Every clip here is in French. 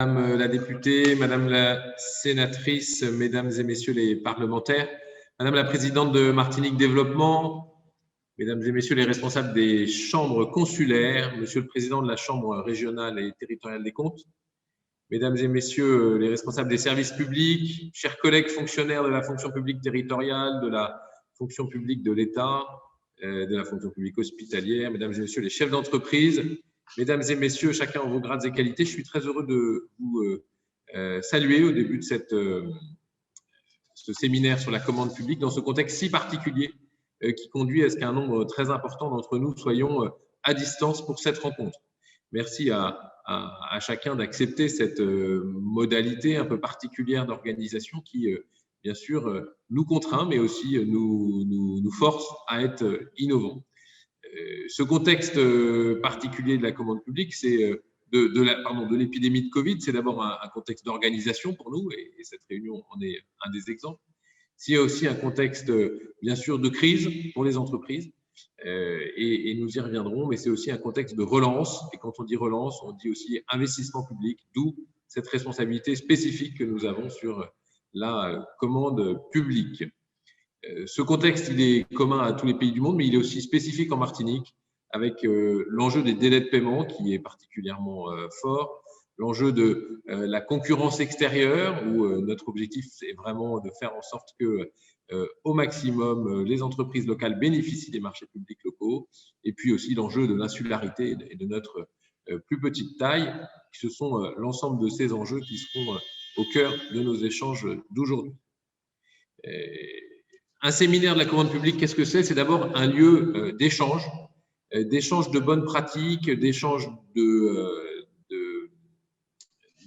Madame la députée, Madame la sénatrice, Mesdames et Messieurs les parlementaires, Madame la présidente de Martinique Développement, Mesdames et Messieurs les responsables des chambres consulaires, Monsieur le président de la Chambre régionale et territoriale des comptes, Mesdames et Messieurs les responsables des services publics, chers collègues fonctionnaires de la fonction publique territoriale, de la fonction publique de l'État, de la fonction publique hospitalière, Mesdames et Messieurs les chefs d'entreprise, Mesdames et Messieurs, chacun en vos grades et qualités, je suis très heureux de vous saluer au début de ce séminaire sur la commande publique dans ce contexte si particulier qui conduit à ce qu'un nombre très important d'entre nous soyons à distance pour cette rencontre. Merci à chacun d'accepter cette modalité un peu particulière d'organisation qui, bien sûr, nous contraint, mais aussi nous force à être innovants. Ce contexte particulier de la commande publique, c'est de l'épidémie de Covid, c'est d'abord un contexte d'organisation pour nous, et cette réunion en est un des exemples. C'est aussi un contexte, bien sûr, de crise pour les entreprises, et nous y reviendrons, mais c'est aussi un contexte de relance, et quand on dit relance, on dit aussi investissement public, d'où cette responsabilité spécifique que nous avons sur la commande publique. Ce contexte, il est commun à tous les pays du monde, mais il est aussi spécifique en Martinique, avec l'enjeu des délais de paiement qui est particulièrement fort, l'enjeu de la concurrence extérieure, où notre objectif est vraiment de faire en sorte que, au maximum, les entreprises locales bénéficient des marchés publics locaux, et puis aussi l'enjeu de l'insularité et de notre plus petite taille. Ce sont l'ensemble de ces enjeux qui seront au cœur de nos échanges d'aujourd'hui. Un séminaire de la commande publique, qu'est-ce que c'est? C'est d'abord un lieu d'échange de bonnes pratiques, d'échange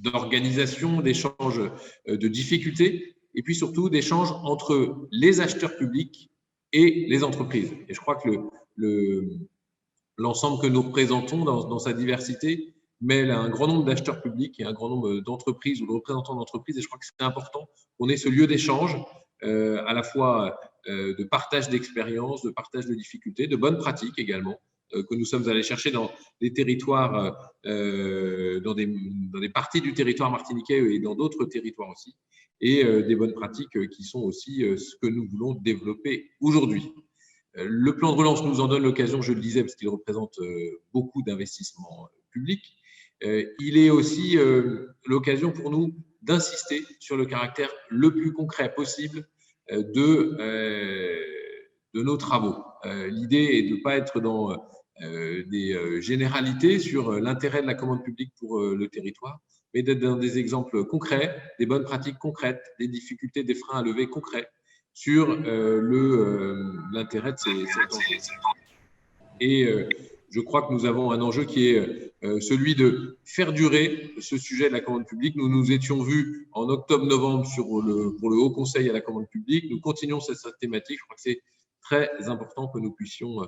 d'organisation, d'échange de difficultés, et puis surtout d'échange entre les acheteurs publics et les entreprises. Et je crois que l'ensemble que nous représentons dans sa diversité mêle un grand nombre d'acheteurs publics et un grand nombre d'entreprises ou de représentants d'entreprises, et je crois que c'est important qu'on ait ce lieu d'échange à la fois de partage d'expériences, de partage de difficultés, de bonnes pratiques également, que nous sommes allés chercher dans des territoires, dans des parties du territoire martiniquais et dans d'autres territoires aussi, et des bonnes pratiques qui sont aussi ce que nous voulons développer aujourd'hui. Le plan de relance nous en donne l'occasion, je le disais, parce qu'il représente beaucoup d'investissements publics. Il est aussi l'occasion pour nous d'insister sur le caractère le plus concret possible de nos travaux. L'idée est de ne pas être dans des généralités sur l'intérêt de la commande publique pour le territoire, mais d'être dans des exemples concrets, des bonnes pratiques concrètes, des difficultés, des freins à lever concrets sur l'intérêt de ces enjeux. Et je crois que nous avons un enjeu qui est celui de faire durer ce sujet de la commande publique. Nous nous étions vus en octobre-novembre pour le Haut Conseil à la commande publique. Nous continuons cette thématique. Je crois que c'est très important que nous puissions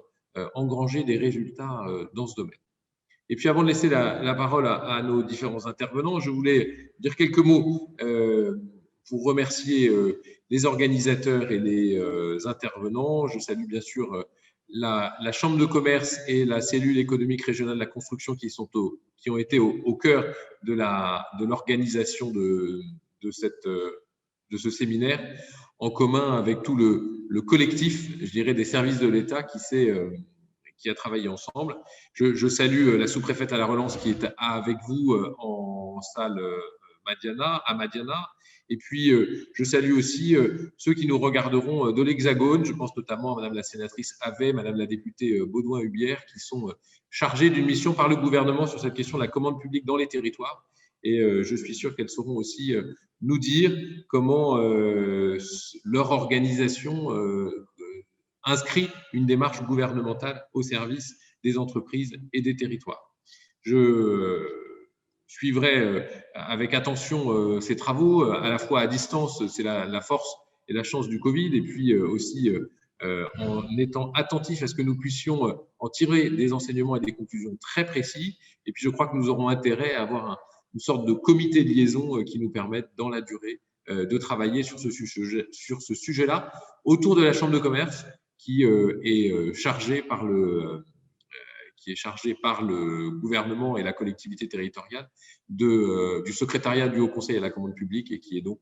engranger des résultats dans ce domaine. Et puis, avant de laisser la parole à nos différents intervenants, je voulais dire quelques mots pour remercier les organisateurs et les intervenants. Je salue bien sûr la Chambre de commerce et la cellule économique régionale de la construction qui ont été au cœur de l'organisation de ce séminaire, en commun avec tout le collectif, je dirais, des services de l'État qui a travaillé ensemble. Je salue la sous-préfète à la relance qui est avec vous en salle à Madiana. Et puis, je salue aussi ceux qui nous regarderont de l'Hexagone. Je pense notamment à Madame la sénatrice Havet, Madame la députée Baudouin-Hubière, qui sont chargées d'une mission par le gouvernement sur cette question de la commande publique dans les territoires. Et je suis sûr qu'elles sauront aussi nous dire comment leur organisation inscrit une démarche gouvernementale au service des entreprises et des territoires. Je suivrai avec attention ces travaux, à la fois à distance, c'est la force et la chance du Covid, et puis aussi en étant attentif à ce que nous puissions en tirer des enseignements et des conclusions très précis. Et puis je crois que nous aurons intérêt à avoir une sorte de comité de liaison qui nous permette dans la durée de travailler sur ce sujet-là autour de la Chambre de commerce qui est chargée qui est chargé par le gouvernement et la collectivité territoriale du secrétariat du Haut Conseil à la commande publique et qui est donc